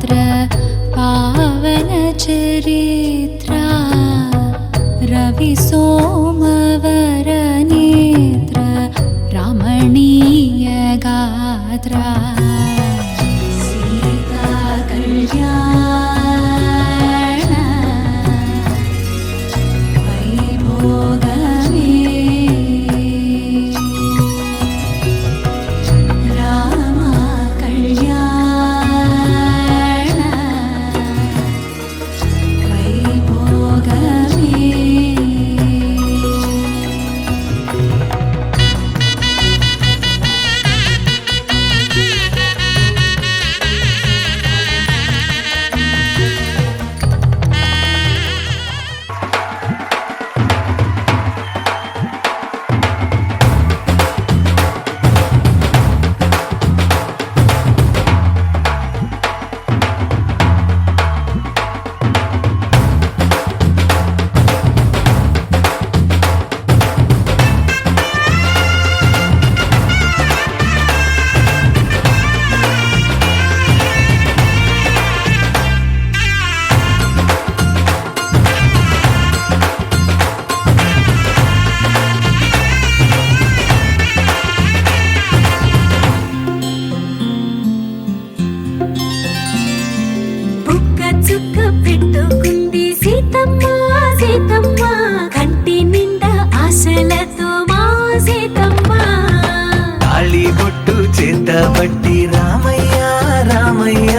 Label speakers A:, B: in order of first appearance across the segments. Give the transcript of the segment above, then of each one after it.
A: पावन चरित्रा रवि सोमवर नेत्र रमणीय गात्रा सीता कल्याण वैभोगमे राम कल्याण वैभोगमे చుక్క పెట్టుకుంది సీతమ్మ సీతమ్మ కంటి నిండా ఆశలతో మా సీతమ్మ
B: తాళి బొట్టు చేతబట్టి రామయ్య రామయ్య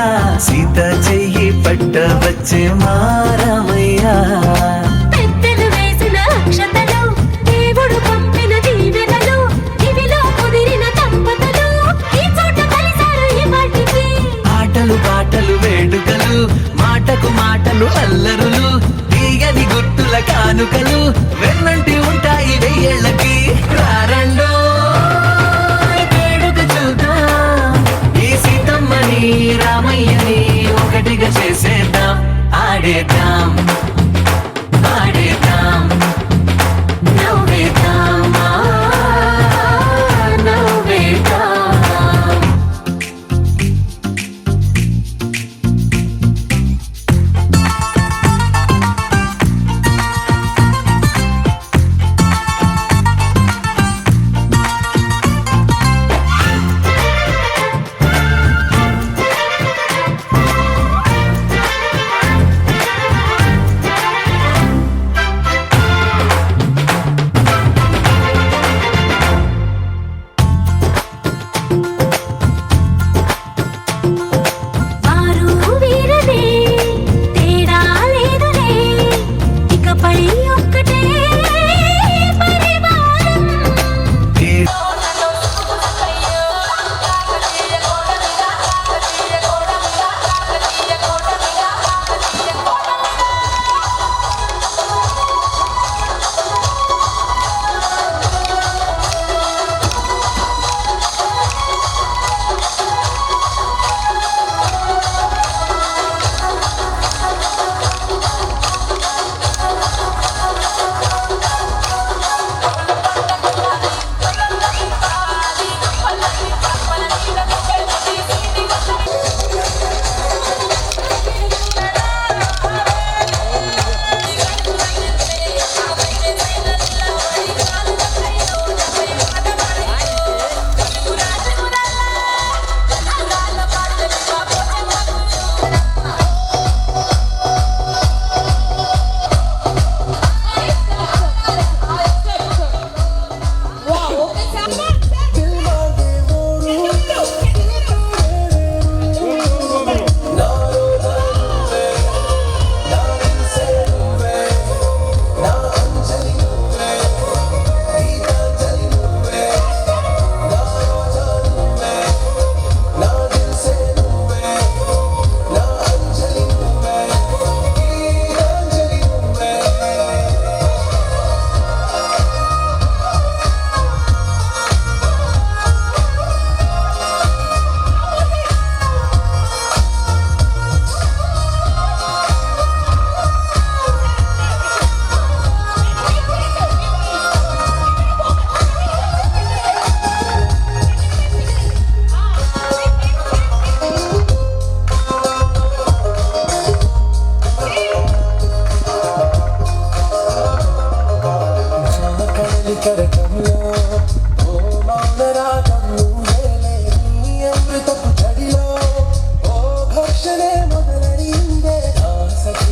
B: సీత చెయ్యి పట్ట వచ్చే మా రామయ్య
A: పెద్దలు వేసిన అక్షతలు దేవుడు పంపిన దీవెనలు ఇవిలో కుదిరిన దంపతులు ఈ చోట కలిసారు ఈ వాటికి
B: ఆటలు పాటలు వేడుకలు మాటకు మాటలు అల్లరులు తీయని గుట్టుల కానుకలు వెన్నంటి ఉంటాయి వెయ్యేళ్ళకి రారండో వేడుక చూద్దాం ఈ సీతమ్మని రామయ్యని ఒకటిగా చేసేద్దాం ఆడేద్దాం ఆడేద్దాం నవ్వేద్దాం నవ్వేద్దాం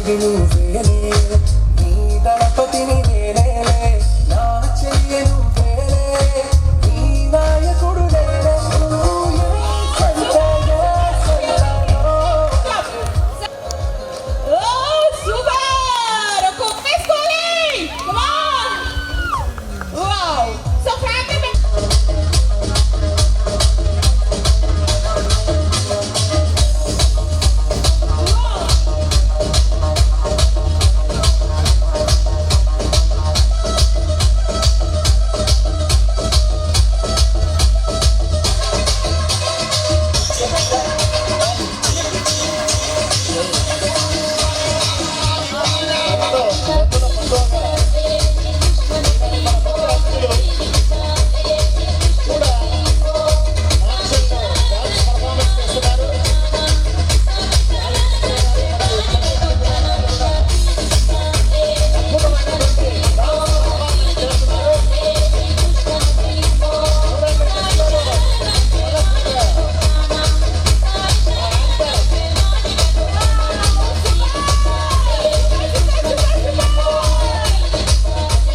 C: చెల్లి నువ్వేలే నీ దళపతిని నేనేలే నా చెయ్యి నువ్వేలే నీ నాయకుడు నేనే నువ్వు సంతగా సంతలో
D: Oh, super! Confescoli! Come on! Wow! So, Frankie,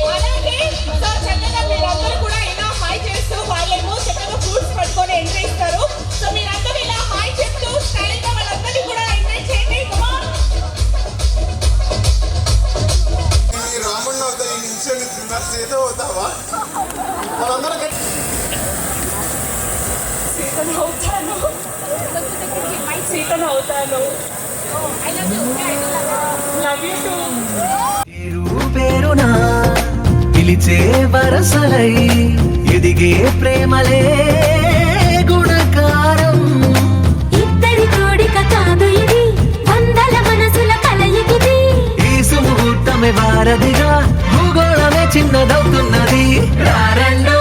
D: అలాగే సో చక్కగా మీరందరూ కూడా ఇలా హాయ్ చేస్తూ వాళ్ళేమో చక్కగా ఫ్రూట్స్ పట్టుకొని ఎంట్రీ ఇస్తారు సో మీరందరూ ఇలా హాయ్ చెప్తూ స్టైల్గా వాళ్ళందరినీ కూడా ఎంట్రీ చేయండి
E: ఈ రాముడిని అవుతా ఈ నిమిషం తిన్నారు ఏదో అవుతావా మనందరం
D: సీతను అవుతాను లవ్ యూ టూ
B: పేరు పేరునా పిలిచే వరసలై ఎదిగే ప్రేమలే గుణకారం
A: ఇద్దరి కోడిక కాదు ఇది వందల మనసుల కలయికిది
B: ఈ సుముహూర్తమే వారధిగా భూగోళమే చిన్నదవుతున్నది రారండో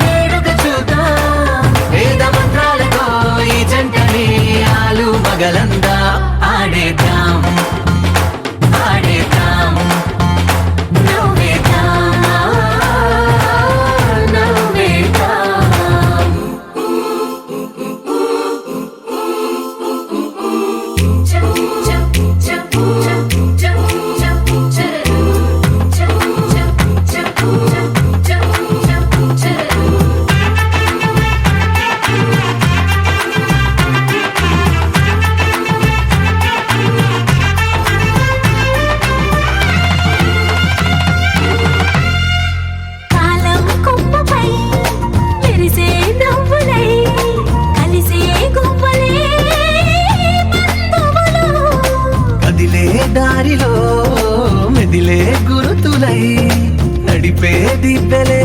B: వేడుక చూద్దాం వేద మంత్రాలతో ఈ జంటని ఆలు మగలందా ఆడేద్దాం ఆడేద్దాం
A: నవ్వేద్దాం నవ్వేద్దాం కాలం కొమ్మపై మెరిసే నవ్వులై కలిసే గువ్వలే బంధువులు
B: కదిలే దారిలో మెదిలే గురుతులై నడిపే దిబ్బెలే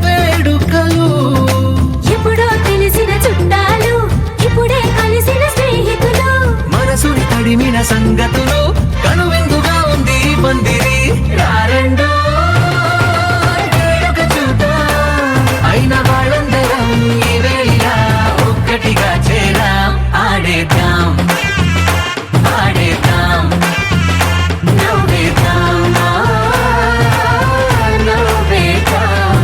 B: వేడుకలు
A: ఎప్పుడో తెలిసిన చుట్టాలు ఇప్పుడే కలిసిన స్నేహితులు
B: మనసుని తడిమిన సంగతులు కనువిందుగా ఉంది ఈ పందిరి రారండో వేడుక చూద్దాం అయిన వాళ్ళందరం ఈ వేళ ఒక్కటిగా చేరాం ఆడేద్దాం ఆడేద్దాం
A: నవ్వేద్దాం నవ్వేద్దాం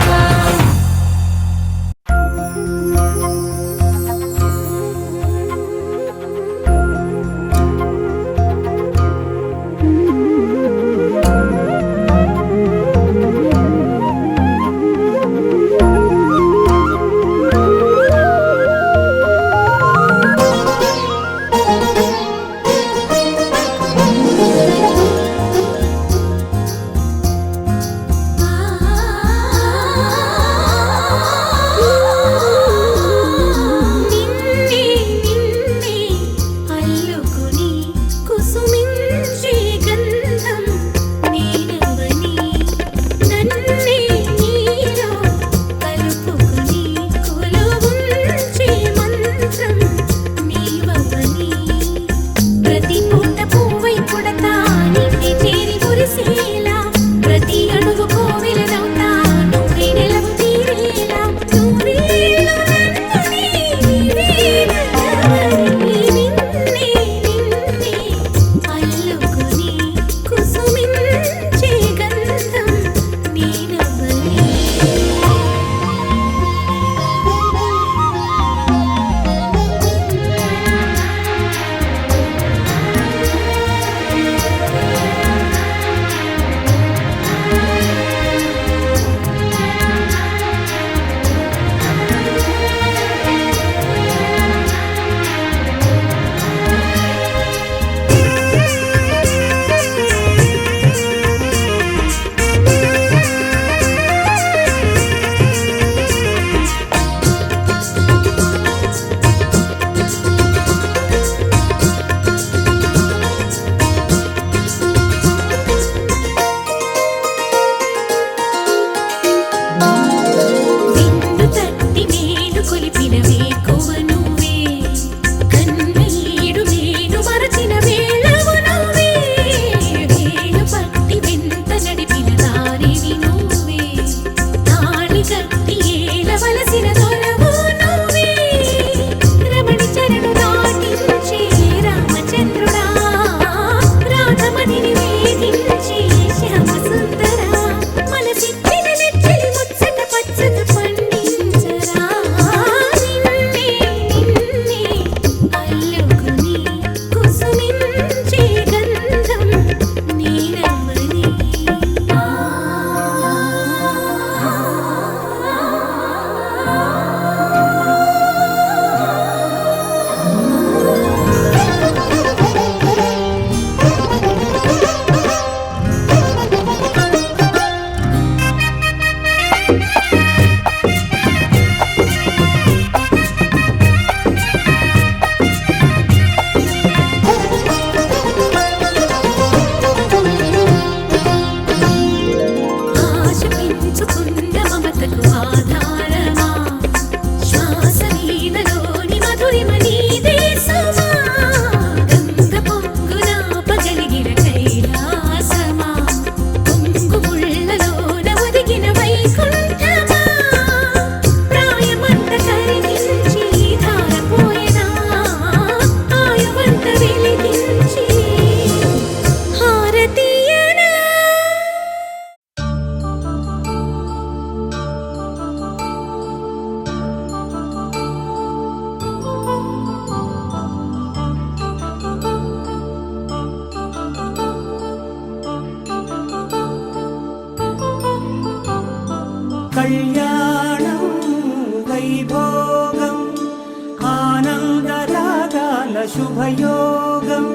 F: శుభయోగం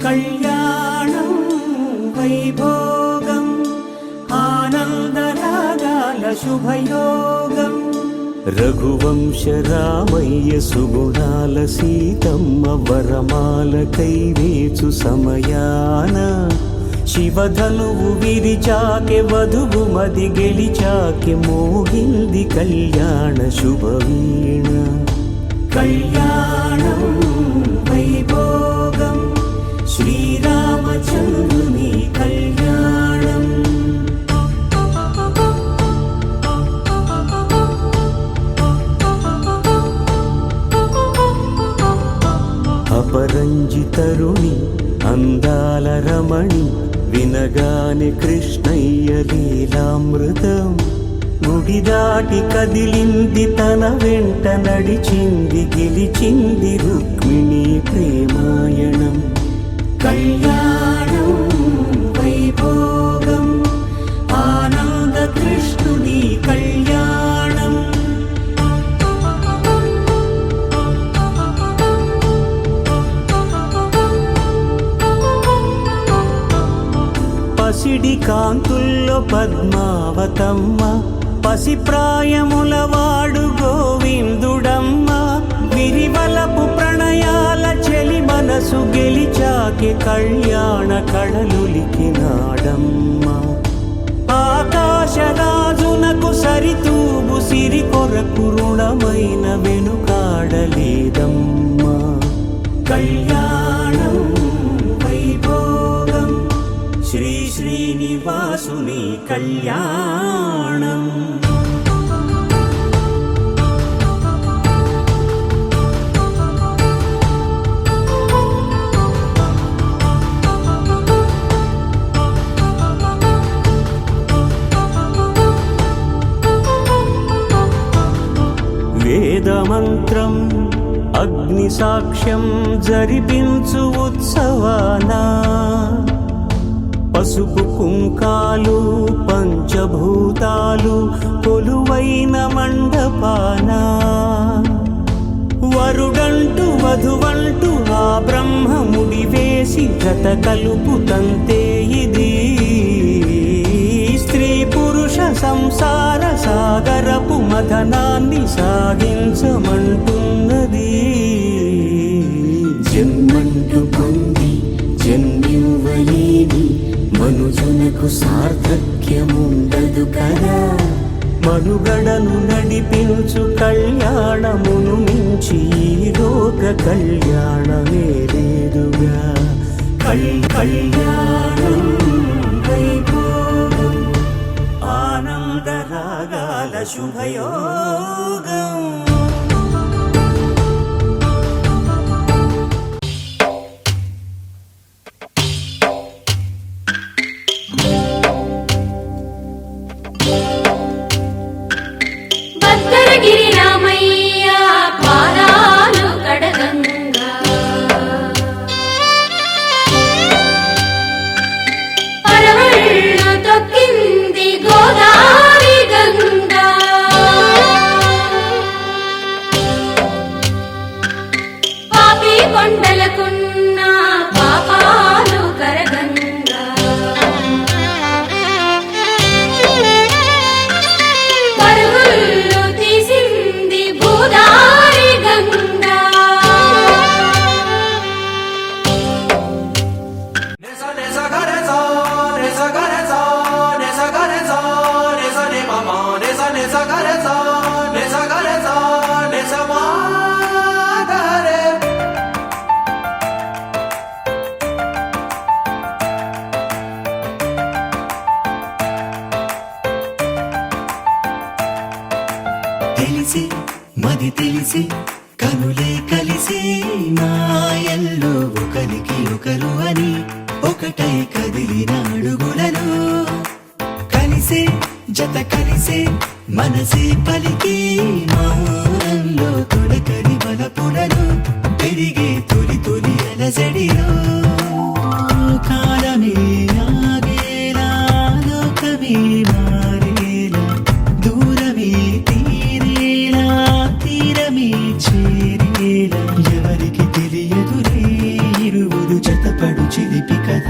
F: కళ్యాణం వైభోగం ఆనందరాగాల శుభయోగం రఘువంశ రామయ్య సుగుణాల సీతమ్మ వరమాల కైవేచు సమయాన శివధనువు విరిచాకె వధువు మది గెలిచాకె మోగింది కళ్యాణ శుభవీణ కళ్యాణం వైభోగం శ్రీరామచంద్రుని కళ్యాణం అపరంజి తరుణి అందాల రమణి వినగానే కృష్ణయ్య లీలామృతం గుడి దాటి కదిలింది తన వెంట నడిచింది గెలిచింది రుక్మిణి ప్రేమాయణం కళ్యాణం వైభోగం ఆనంద కృష్ణుడి కళ్యాణం పసిడి కాంతుల్లో పద్మావతమ్మ పసిప్రాయముల వాడు గోవిందుడమ్మ విరివలపు ప్రణయాల చెలి మనసు గెలిచాకే కళ్యాణ కళలులికినాడమ్మ ఆకాశరాజునకు సరితూగు సిరి కొరకు రుణమైన వెనుకాడలేదమ్మా కళ్యాణం వైభోగం శ్రీ శ్రీనివాసుని కళ్యాణం వేదమంత్రం అగ్ని సాక్ష్యం జరిపించు ఉత్సవానా పసుపు కుంకాలు పంచభూతాలు కొలువైన మండపాన వరుడంటూ వధువంటూ ఆ బ్రహ్మముడి వేసి గత కలుపు తంతే ఇది స్త్రీ పురుష సంసార సాగరపు మథనాన్ని సాగించమంటున్నది జన్మంటూ పొంది జన్మివ్వలేని మనుజునకు సార్థక్యముండదు కదా మనుగడను నడిపించు కళ్యాణమును మించి ఈ లోక కళ్యాణమే లేదుగా కళ్యాణం వైభోగం ఆనందరాగాల శుభయోగం
A: భద్రగిరి రామయ్య పాదాలు కడగంగా పరవళ్ళు తొక్కింది గోదావరి గంగా పాపి కొండలకున్న పాపాలు కరగంగా పరుగులు తీసింది భూదారి గంగా
F: తెలిసి మది తెలిసి కనులే కలిసి మాయల్లో ఒకరికి ఒకరు అని ఒకటై కదిలిన అడుగులను కలిసే జత కలిసే మనసే పలికి మౌనంలో తొడకరి బలపులను పెరిగే తొలి తొలి అలజడిలో కాలమే ఆగేలా లోకమే మారేలా దూరమే తీరేలా తీరమే చేరేలా ఎవరికి తెలియదు చిలిపి కథ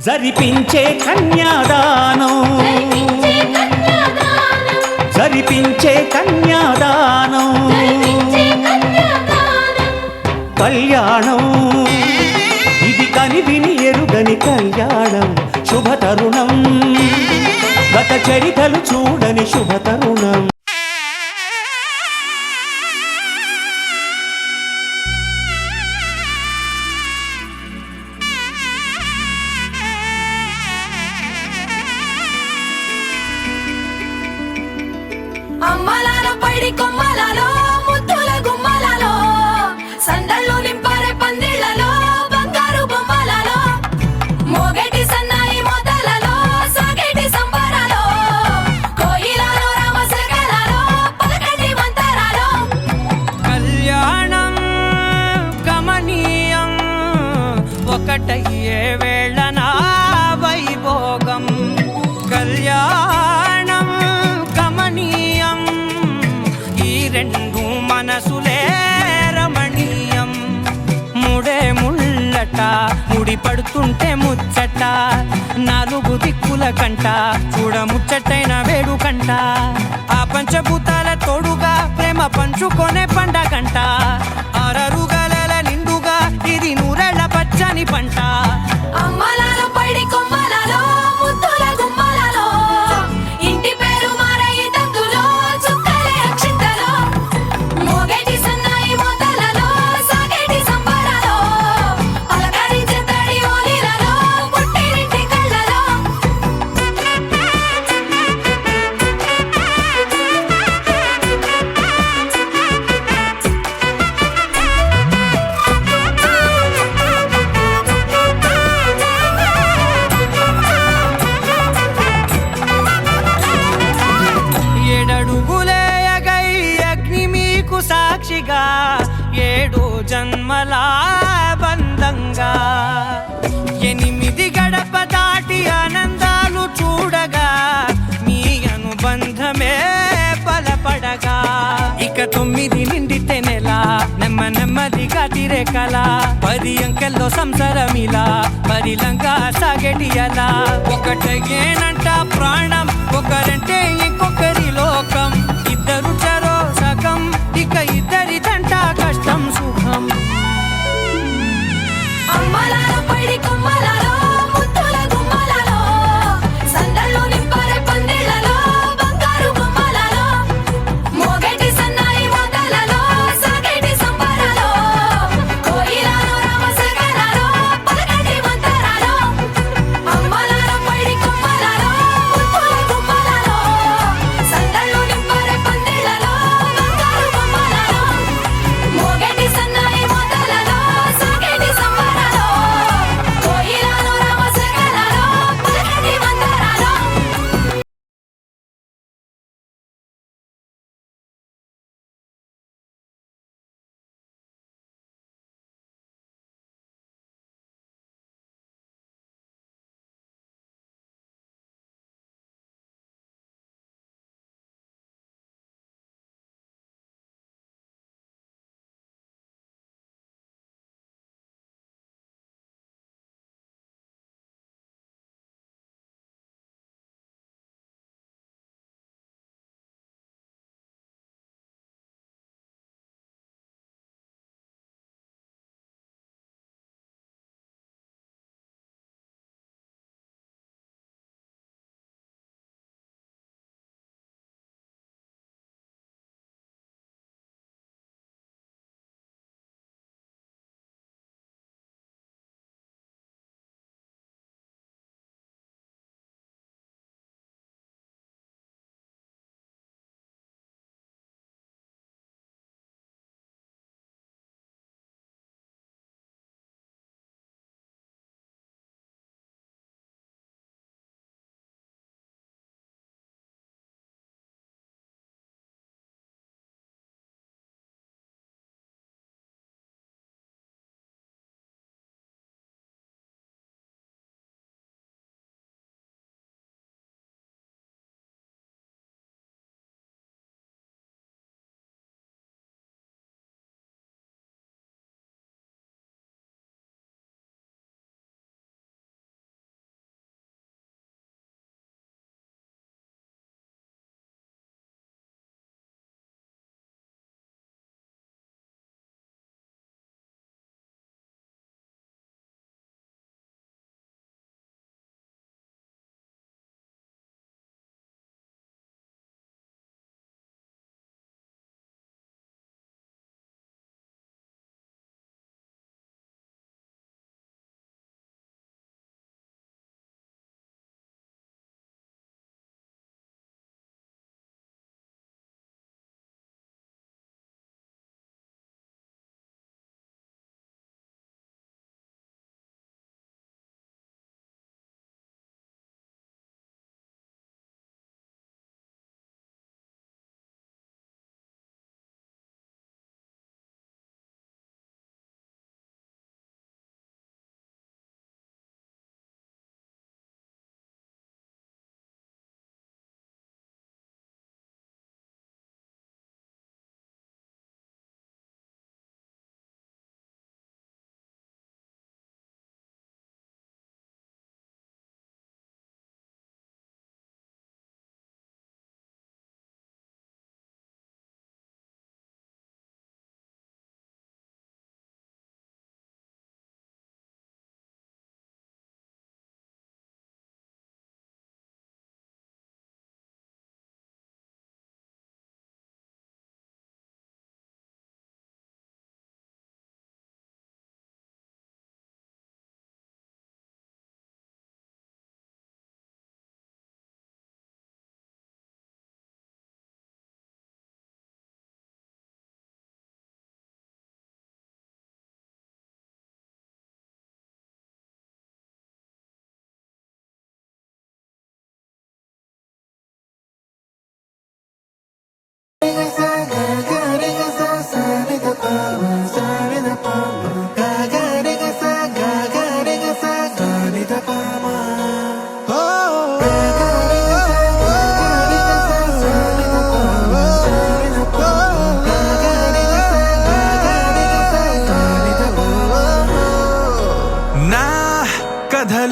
F: జరిపించే కన్యాదానం
A: జరిపించే కన్యాదానం
F: జరిపించే కన్యాదానం
A: జరిపించే కన్యాదానం
F: కళ్యాణం ఇది కని విని ఎరుగని కళ్యాణం శుభతరుణం గత చరితలు చూడని శుభతరుణం
A: అమ్మలాలో పైడి కొమ్మలలో ముద్దుల గుమ్మలలో సందళ్ళు నింపారే పందిళ్లలో బంగారు బొమ్మలలో మోగేటి సన్నాయి మోతలలో సాగేటి సంబరాలో కోయిలలో రామశకలలో పలకటి మంతరాలో
G: కళ్యాణం గమనీయం ఒకటయ్యే వేళ నా వైభోగం కళ్యాణం గమనీయం ఈ రెండు మనసులే రమణీయం ముడే ముళ్ళట ముడి పడుతుంటే ముచ్చట నాలుగు దిక్కుల కంట చూడ ముచ్చటైన వేడుకంట ఆ పంచభూతాల తోడుగా ప్రేమ పంచుకొనే పండగంట ఆరరుగల నిండుగా ఇది నూరెళ్ళ పచ్చని పంట
A: అమ్మలాలో పైడి కొమ్మలలో ముద్దుల గుమ్మలలో ఇంటి పేరు మారయి తంతులో చుక్కలే అక్షింతలో మోగేటి సన్నాయి మోతలలో సాగేటి సంబరాలో పలకరించే తడి ఓలిలలో పుట్టినింటి కళ్ళలో
G: ఏడడుగులే ఎగై అగ్ని మీకు సాక్షిగా ఏడు జన్మల బంధంగా ఎనిమిది గడప దాటి ఆనందాలు చూడగా మీ అనుబంధమే బలపడగా ఇక 9 నిండితే నెల నెమ్మదిగా తిరే కల 10 అంకెల్లో సంసారమిలా పరిలంగా సాగేటి అలా ఒకటేనంట ప్రాణం ఒకరంటే ఇంకొకరి లోకం ఇద్దరు చరో సగం ఇక ఇద్దరిదంట కష్టం సుఖం
A: అమ్మలాలో పైడి కొమ్మలలో ముద్దుల గుమ్మలలో సందళ్ళు నింపారే పందిళ్లలో బంగారు బొమ్మలలో మోగేటి సన్నాయి మోతలలో సాగేటి సంబరాలో కోయిలలో రామశకలలో పలకటి మంతరాలో అమ్మలాలో పైడి కొమ్మలలో ముద్దుల గుమ్మలలో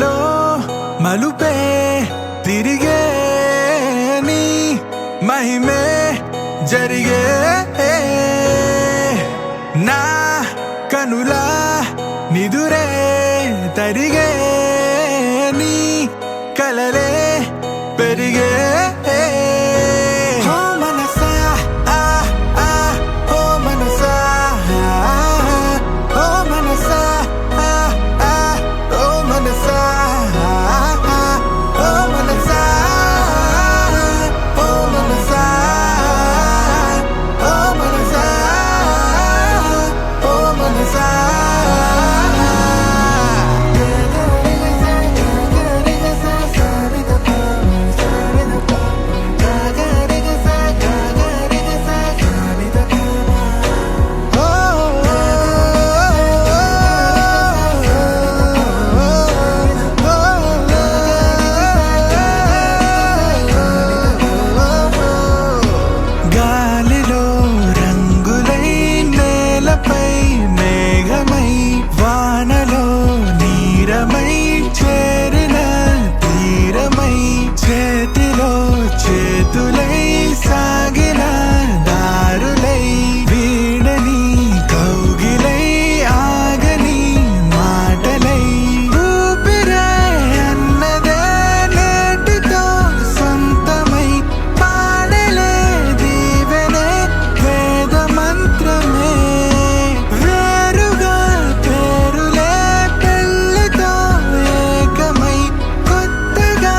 C: నాలో మలుపే తిరిగే నీ మహిమే జరిగే నా కనులా నిదురే తరిగే నీ కలలే పెరిగే ఓ మనసా ఆ ఆ ఓ మనసా ఓ మనసా ఆ ఆ ఓ మనసా ఓ మనసా ఓ మనసా ఓ మనసా ఓ మనసా గాలిలో రంగులై నేలపై మేఘమై వానలో నీరమై చేరిన తీరమై చేతిలో చేతులై సాగిన దారులై వీడని కౌగిలై ఆగని మాటలై ఊపిరే అన్నదే నేటితో సొంతమై పాడలే దీవెనే వేద మంత్రమే వేరుగా పేరులే పెళ్ళితో ఏకమై కొత్తగా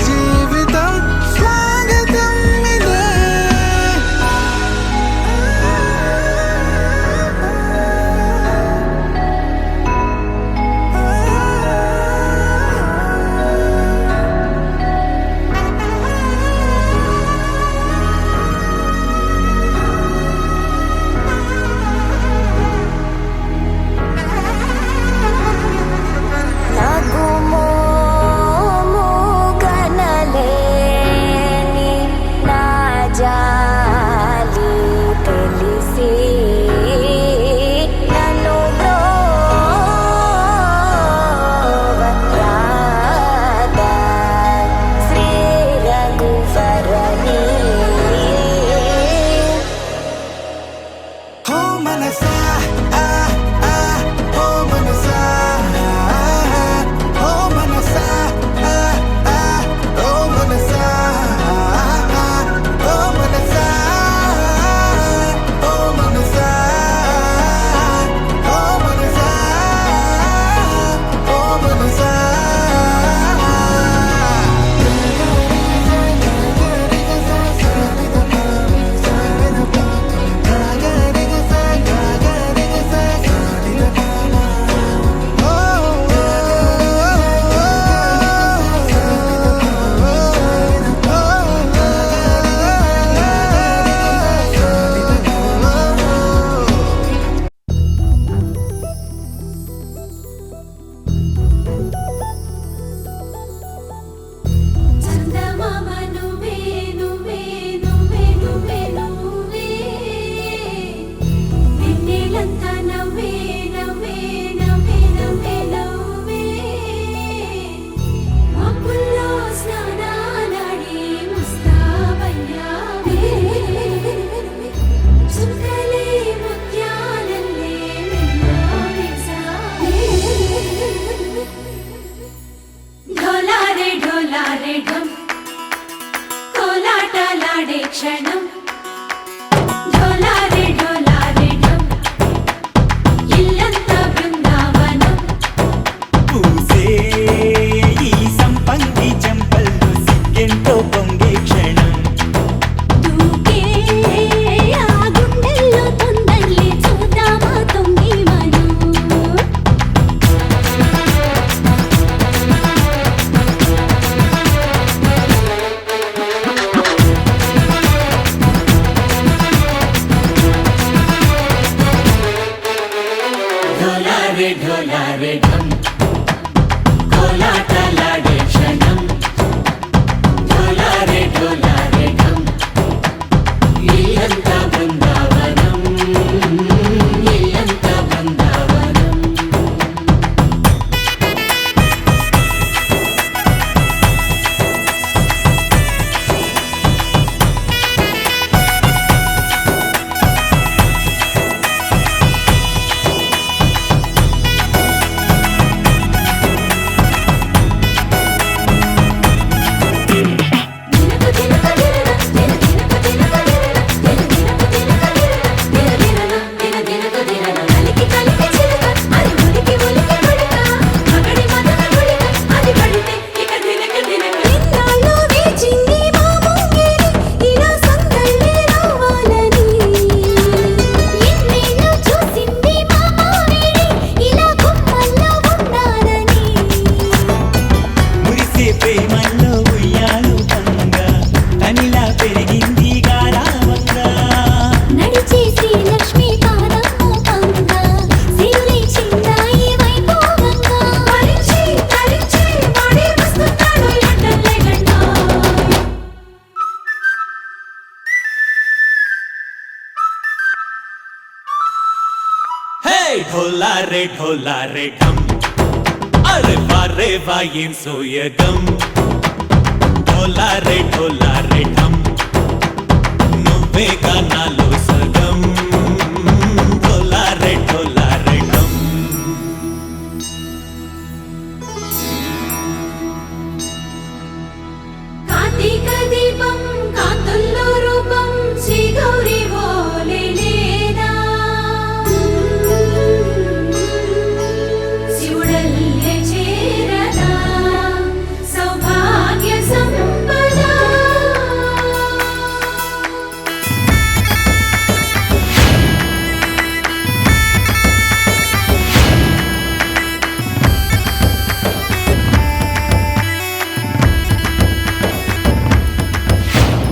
C: జీవితం స్వాగతం ఇదే
A: నాకు మోముగనలేని నా జాలి తెలిసి నన్ను బ్రోవరాదా శ్రీ రఘువరని
C: ఓ మనసా ఆ ఆ ఓ మనసా ఓ మనసా ఆ ఆ ఓ మనసా ఓ మనసా ఓ మనసా ఓ మనసా ఓ మనసా
A: చందమామ నువ్వే నువ్వే నువ్వే నువ్వే నువ్వే వెన్నెలంతా నవ్వే నవ్వే నవ్వే నవ్వే నవ్వే మబ్బుల్లో స్నానాలాడి ముస్తాబయ్యావే చుక్కలే ముత్యాలల్లే మెల్లావేశావే ढोलारे ढोलारे ढम कोलाटलाडे क्षणं ढोलारे ढोलारे ढम इल्लंत बृंदावनं
B: పూసే ఈ సంపంగి చెంపల్లో సిగ్గెంతో పొంగే క్షణం
A: దూకే ఆ గుండెల్లో తొందల్లి చూద్దామా తొంగి మనం
B: ढोला रे ढम अरे वा ఏం సోయగం ढोला रे ढम నువ్వేగా నాలో సగం ढोला रे ढम
A: కార్తీక దీపం కాంతుల్లో రూపం శ్రీ గౌరీ ఓలే లేదా శివుడల్లే చేరదా సౌభాగ్య సంపద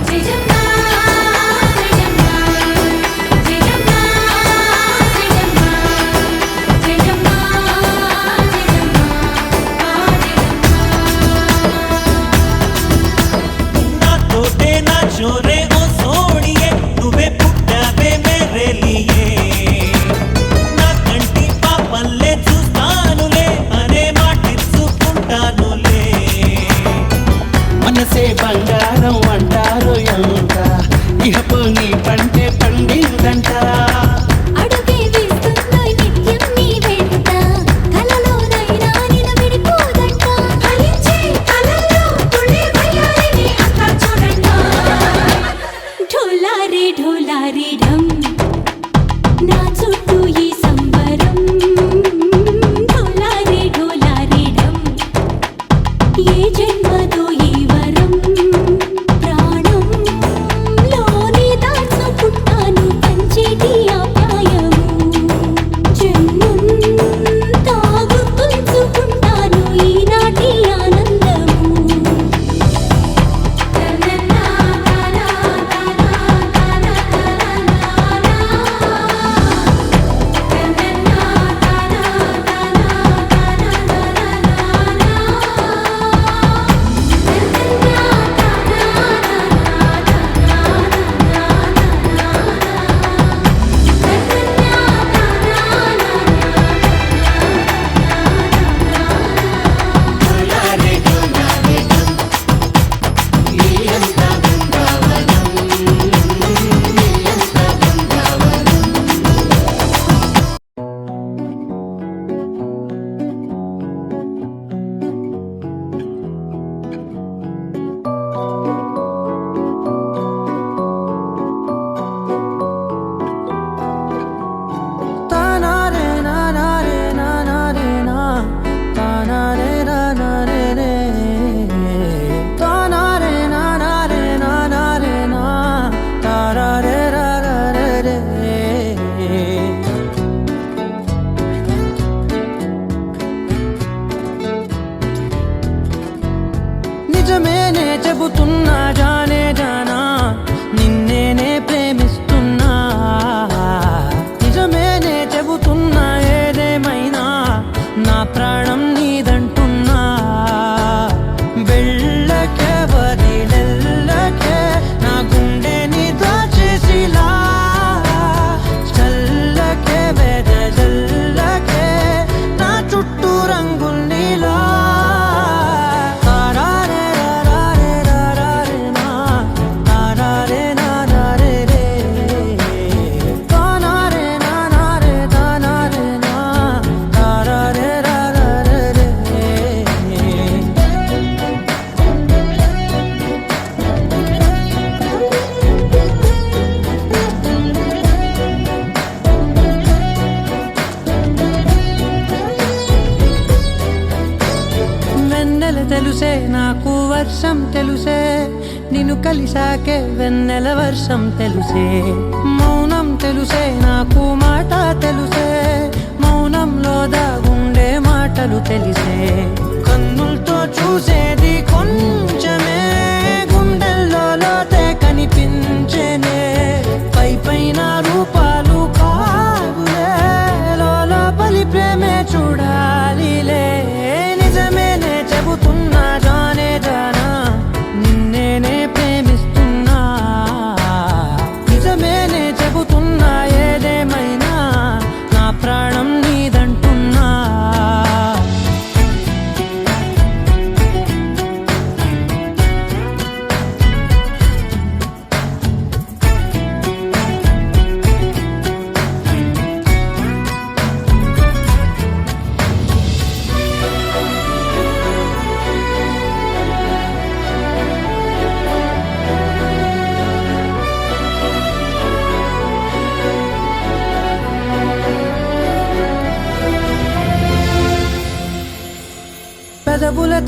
A: జయజమ్మా జయజమ్మా జయజమ్మా జయజమ్మా జయజమ్మా
B: నాతోటే నా చోరే ఓ సోడియే నువ్వే పుట్టావే మేరే లియే నా కంటి పాపల్లే చూస్తానులే అనే మాటిచ్చుకుంటానులే
H: మనసే బంగారం అంటారు ఎంత ఇహపు నీ పంటే పండిందంట
A: అడుగే వేస్తుందో నిత్యం నీ వెంట కలలోనైనా నిన్ను విడిపోదంట ఫలించే కలల్లో తుళ్ళే వయ్యారిని అంతా చూడంట ఢోలా రే ఢమ్ నా చుట్టూ ఈ సంబరం ఢోలా రే ఢమ్ ఏ జన్మదో ఈ వరం ప్రాణంలోనే దాచుకుంటాను పంచేటి ఆప్యాయము జన్మంతా గుర్తుంచుకుంటాను ఈనాటి ఆనందము
G: తానారే నానారే నానారే నా తానారే నానారే రే తానారే నానారే నానారే నా తారారే రారారే రే నిజమేనే చెబుతున్నా జానే జానా నిన్నేనే ప్రేమిస్తున్నా నిజమేనే చెబుతున్నా ఏదేమైనా నా ప్రాణం నీదంటున్నా వెళ్ళకే వదిలెల్లకే నా గుండెని దాచేసిలా చల్లకే వెదజల్లకే నా చుట్టూ రంగుల్నిలా తారారే రారారే రారారే నా తారారే నారారే రే తానారే నానారే తానారే నా తారారే రారారే రే వెన్నెల తెలుసే నాకు వర్షం తెలుసే నిన్ను కలిసాకే వెన్నెల వర్షం తెలుసే మౌనం తెలుసే నాకు మాట తెలుసే మౌనంలో దాగుండే మాటలు తెలిసే కన్నులతో చూసేది కొంచెమే గుండెల్లో లోతే కనిపించేనే పై పైన రూపాలు కావులే లోపలి ప్రేమే చూడాలిలే నిజమేనే చెబుతున్నా జానే జానా నిన్నేనే ప్రేమిస్తున్నా నిజమేనే చెబుతున్నా ఏదేమైనా నా ప్రాణం నీదంట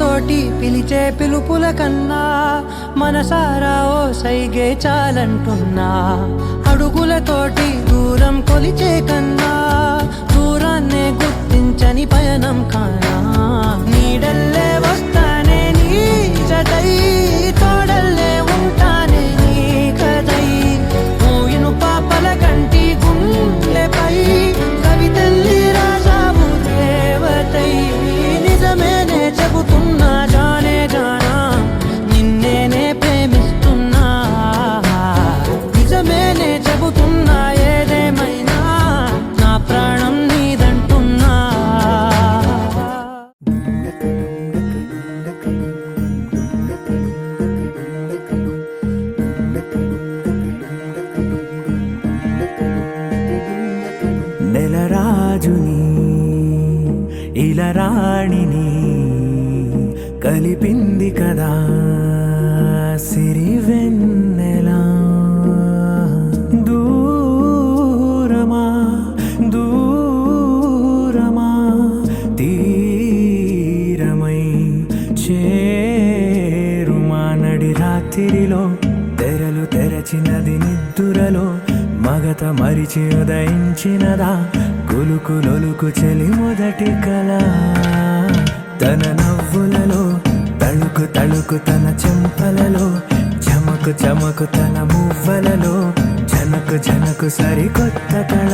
G: పెదవులతోటి పిలిచే పిలుపుల కన్నా మనసారా ఓ సైగే చాలంటున్నా. అడుగులతోటి దూరం కొలిచే కన్నా దూరాన్నే గుర్తించని పయనం కానా. నీడల్లే వస్తానే నీ జతై, తోడల్లే ఉంటానే నీ కదై. మూయిను పాపల కంటి గుండెపై కవితల్లి రాజావు దేవతై. నిజమేనే చెబుతున్నా జానే జానా, నిన్నేనే ప్రేమిస్తున్నా. నిజమేనే చెబుతున్నా ఏదేమైనా నా ప్రాణం నీదంటున్నా.
H: నెలరాజుని ఇలరాణిని కలిపింది కదా సిరివెన్నెలా. దూరమా దూరమా తీరమై చేరుమా. నడి రాత్రిలో తెరలు తెరచినది నిద్దురలో మగత మరిచి ఉదయించినదా కులుకు లొలుకు చెలి మొదటి కళ. తన నవ్వులలో తళుకు తళుకు తన చెంపలలో చమకు చమకు తన మువ్వలలో జనకు జనకు సరికొత్త కళ.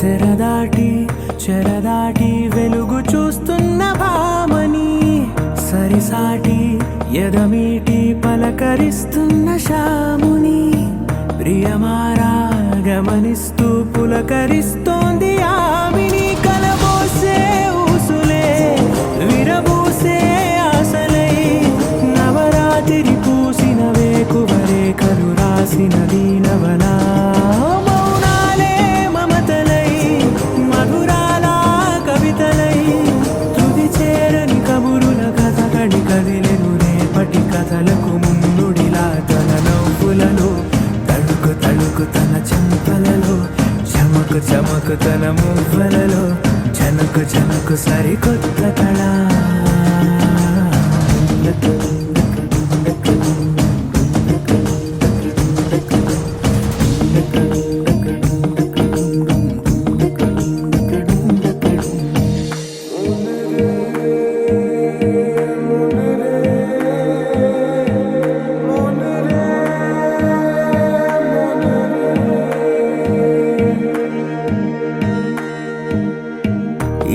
H: తెరదాటి చెరదాటి వెలుగు చూస్తున్న భామని సరిసాటి ఎదమీటి పలకరిస్తున్న శాముని. ప్రియమారా గమనిస్తూ పులకరిస్తోంది ఆమిని. కలబోసే ఊసులే విరబూసే ఆశలై నవరాత్రి పూసిన వేకువరేఖలు రాసిన దీనవనా. మౌనాలే మమతలై మధురాల కవితలై తుది చేరని కబురుల కథ కడి కదిలెను రేపటి కథలకు ముందుడిలా. తన నవ్వులలో తళుకు తళుకు తన చెంపలలో చమకు చమకు తన మువ్వలలో జనకు జనకు సరికొత్త కళ.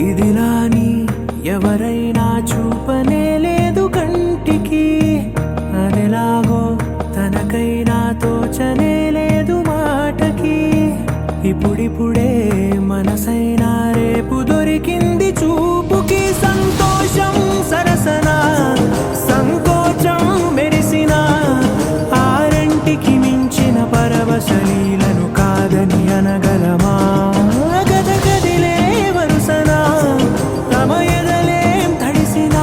H: ఇదిలాని ఎవరైనా చూపనే లేదు కంటికి. అదెలాగో తనకైనా తోచనే లేదు మాటకి. ఇప్పుడిప్పుడే మనసైనా రేపు దొరికింది చూపుకి. సంతోషం సరసన సంకోచం మెరిసిన ఆరంటికి మించిన పరవశలీలను కాదని అనగలమా. గద గదిలే వరుసన తమ ఎదలేం తడిసిన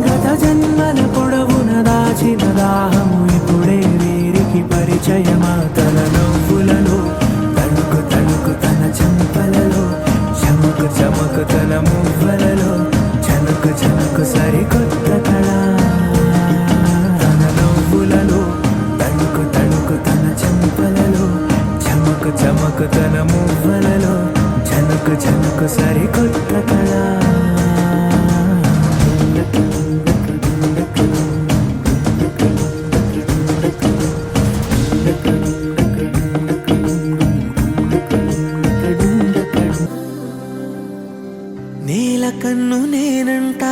H: గత జన్మల పొడవున దాచిన దాహము ఇప్పుడే వీరికి పరిచయమా. తన నవ్వులలో తణుకు తణుకు తన చెంపలలో చమకు చమకు తన మువ్వలలో జనకు జనకు సరికొత్త కళ. తన నవ్వులలో తణుకు తణుకు తన చెంపలలో చమకు చమకు తన మువ్వలలో జనకు జనకు సరికొత్త కళ.
C: నీల కన్ను నేనంట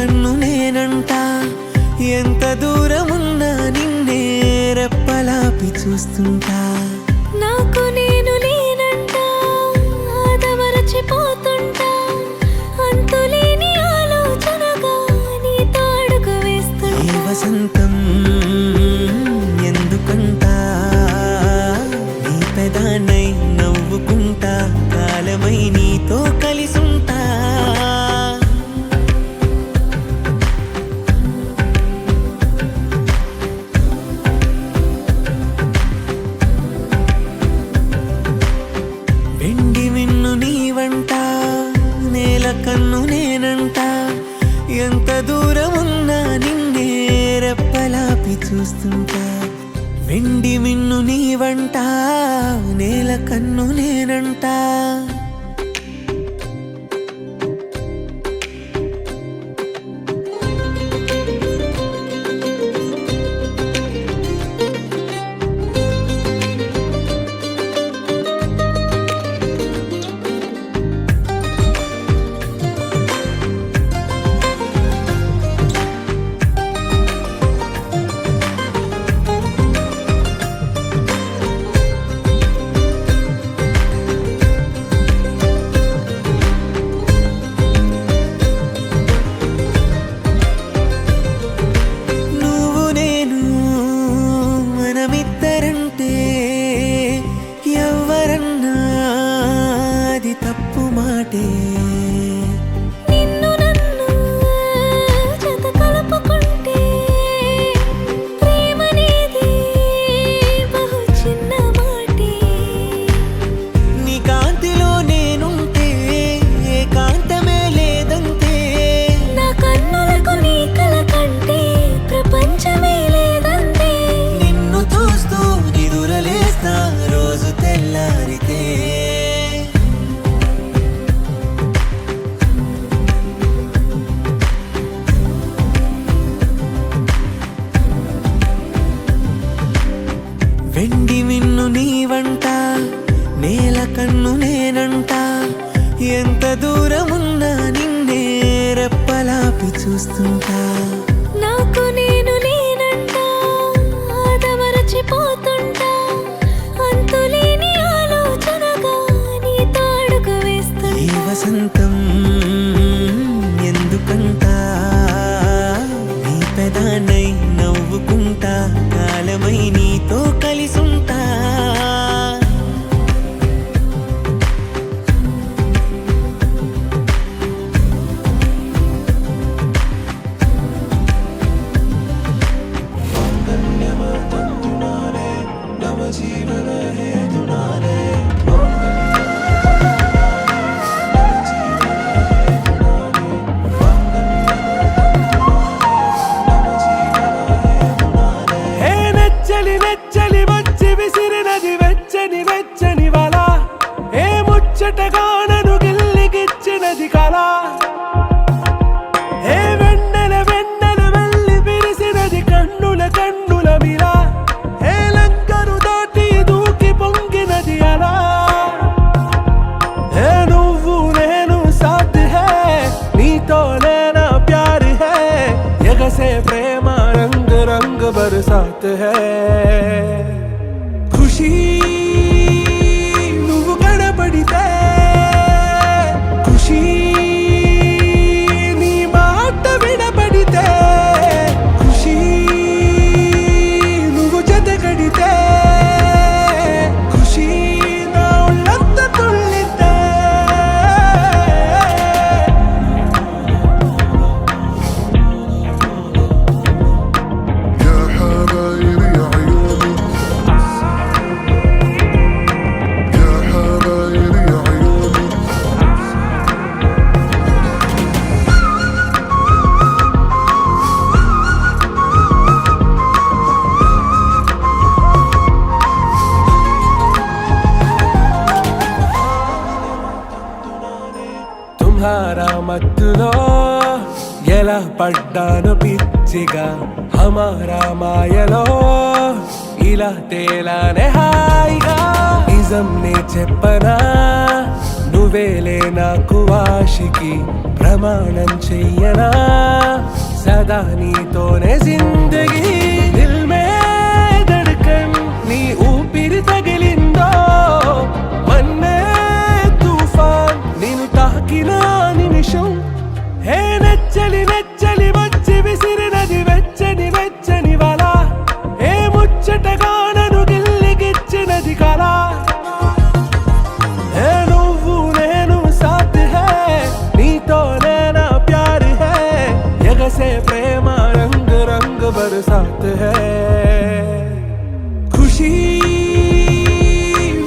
H: కన్ను నేనంట ఎంత దూరమున్నా నిన్నే రెప్పలాపి చూస్తుంటా
A: నాకు నేను లేనంట ఆదమరచిపోతుంటా అంతులేని ఆలోచనగా నీతో అడుగు
H: ఈ
A: వేస్తుంటా
H: వసంతం ఎందుకంట నీ పెదానై నవ్వుకుంటా కాలమై నీతో కలిసుంటా వెండి మిన్ను నీవంట నేల కన్ను నేనంట ఎంత దూరమున్నా నిన్నే రెప్పలాపి చూస్తుంటా వెండి మిన్ను నీవంట నేల కన్ను నేనంట నువ్వు నేను మనమిద్దరంటే ఎవరన్నా అది తప్పు మాటే
A: నిన్ను నన్ను జత కలుపుకుంటే ప్రేమనేది బహు చిన్న మాటే
H: నీ కాంతిలో నేనుంటే ఏకాంతమే లేదంతే
A: నా కన్నులకు నీ కల కంటే ప్రపంచమే లేదంతే
H: నిన్ను చూస్తూ నిదురలేస్తా రోజు తెల్లారితే వెండి మిన్ను నీవంట నేల కన్ను నేనంట ఎంత దూరమున్నా నిన్నే రెప్పలాపి చూస్తుంటా
A: నాకు నేను లేనంట ఆదమరచిపోతుంటా అంతులేని ఆలోచనగా నీతో అడుగు
H: ఈ
A: వేస్తుంటా
H: వసంతం ఎందుకంట నీ పెదానై నవ్వుకుంటా కాలమై నీతో కలిసుంటా హే నెచ్చలి నెచ్చలి వచ్చి విసిరినది వెచ్చని వెచ్చని వల ఏ ముచ్చటగా నన్ను గిల్లిగిచ్చినది కళ ఏ వెన్నెల వెన్నెల వెళ్ళి విరిసినది కన్నుల కన్నుల మిల ఏ లంకను దాటి దూకి పొంగినది అలా ఏ నువ్వు నేను సాథ్ హే నీతో లేనా ప్యార్ హే ఎగసే ప్రేమ రంగ్ రంగ్ బరసాత్ హే ఖుషీ నువ్వు కనబడితే ఖుషీ నీ మాట వినబడితే ఖుషీ నువ్వు జతగడితే ఖుషీ నా ఒళ్ళంత తుళ్ళితే
E: يا حبايب يا عيوني يا حبايب يا عيوني
H: తుమ్హారా మత్తులో ఎలా పడ్డాను పిచ్చిగా హమారా మాయలో ఇలా తేలానే హాయిగా నిజం నే చెప్పనా నువ్వే నువ్వేలే నాకు ఆశికి ప్రమాణం చెయ్యనా సదా నీతోనే జిందగీ దిల్ మే ధడ్కన్ నీ ఊపిరి తగిలిందో మన్నే తుఫాన్ నిన్ను తాకిన నిమిషం హే నెచ్చలి నెచ్చలి వచ్చి విసిరినది వెచ్చని వెచ్చని వల ఏ ముచ్చటగా నన్ను గిల్లిగిచ్చినది కళ ఏ నువ్వు నేను సాథ్ హై నీతోనే నా ప్యార్ హై ఎగసే ప్రేమ రంగ్ రంగ్ బరసాత్ హై ఖుషీ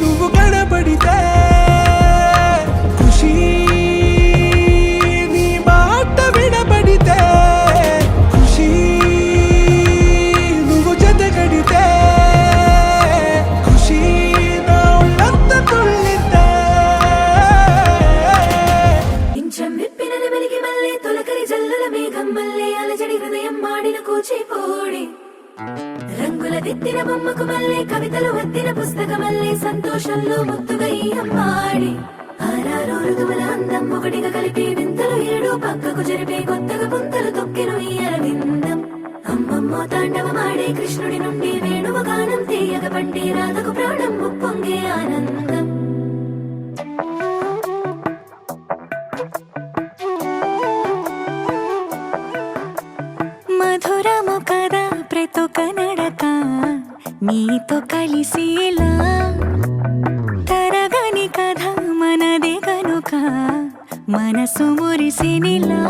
H: నువ్వు కనబడితే ఖుషీ నీ మాట వినబడితే ఖుషీ నువ్వు జతగడితే ఖుషీ నా ఒళ్ళంత తుళ్ళితే
A: ఇంచం విప్పినది వెలిగి మళ్ళీ తొలకరి జల్లుల మేఘం మళ్ళీ అలజడి హృదయం మాడిన కూచిపోడి రంగుల దిద్దిన బొమ్మకు మళ్ళీ కవితలు వద్దిన పుస్తకం మళ్ళీ సంతోషంలో ముద్దుగా ఈ అమ్మాడి ఆరారు ఋతువుల అందం ఒకటిగా కలిపి వింతలు ఏడు పక్కకు జరిపే కొత్తగా పుంతలు తొక్కెను ఈ అరవిందం అమ్మమ్మో తాండవమాడే కృష్ణుడి నుండి వేణువ గానం తీయగ పండి రాధకు ప్రాణం ఉప్పొంగే ఆనందం మధురము కదా ప్రతి ఒక్క నడక నీతో కలిసేలా తరగని కథ మనదే కనుక మనసు మురిసినిలా